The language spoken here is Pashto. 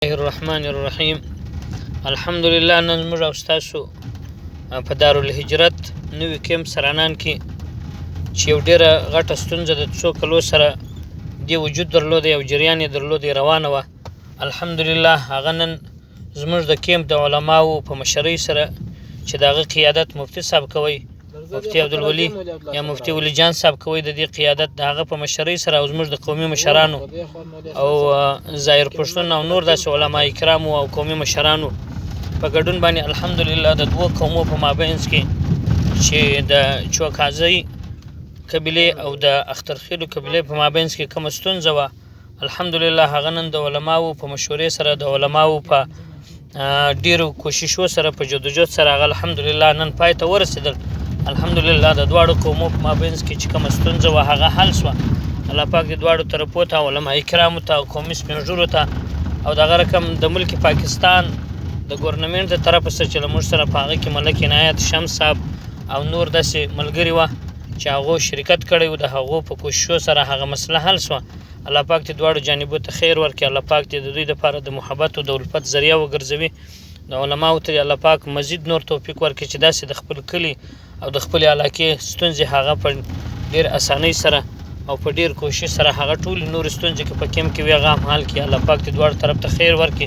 الله الرحمن الرحیم. الحمدلله. نن موږ او ستاسو په دارالهجرت نوي کیمپ سرانان کې چې یو ډېره غټه ستونزه د څو کلو سره دې وجود درلوده، یو جریان یې درلوده، روانه وه. الحمدلله هغه نن زموږ د کیمپ د علماو په مشرۍ سره چې د هغه قیادت مفتي صاحب کوي، مفتي عبدالولي یا مفتي ولی جان صاحب کوي، د دې قیادت د هغه په مشرۍ سره او زموږ د قومي مشرانو او ظاهر پښتون او نور داسې علما کرامو او قومي مشرانو په ګډون باندې الحمدلله د دوو قومو په مابینځ کې چې د چوکازۍ قبیلې او د اخترخیلو قبیلې په مابینځ کې کومه ستونزه وه، الحمدلله هغه نن د علماو په مشورې سره، د علماو په ډیرو کوششو سره، په جدوجهد سره هغه الحمدلله نن پای ته ورسېدل. الحمدلله د دواړو قومو په مابینځ کې چې کومه ستونزه وه هغه حل شوه. الله پاک د دواړو طرفو ته، علما کرامو ته او قومي سپین ږیرو ته او دغه رقم د ملک پاکستان د ګورنمنټ د طرفه سره چې له موږ سره په هغه کې ملک عنایت شمس صاحب او نور داسې ملګري وه چې هغو شرکت کړی و، د هغو په کوششو سره هغه مسله حل شوه. الله پاک دې دواړو جانبو ته خیر ورکړي. الله پاک دې د دوی دپاره د محبت او د الفت ذریعه وګرځوي. د علماو ته الله پاک مزید نور توفیق ورکړي چې داسې د خپل کلي او د خپلې علاقې ستونزې هغه په ډېر اسانۍ سره او په ډېر کوشش سره هغه ټولې نورې ستونزې که په کیمپ کې وي هغه هم حل کړي. الله پاک دې دواړو طرف ته خیر ورکړي.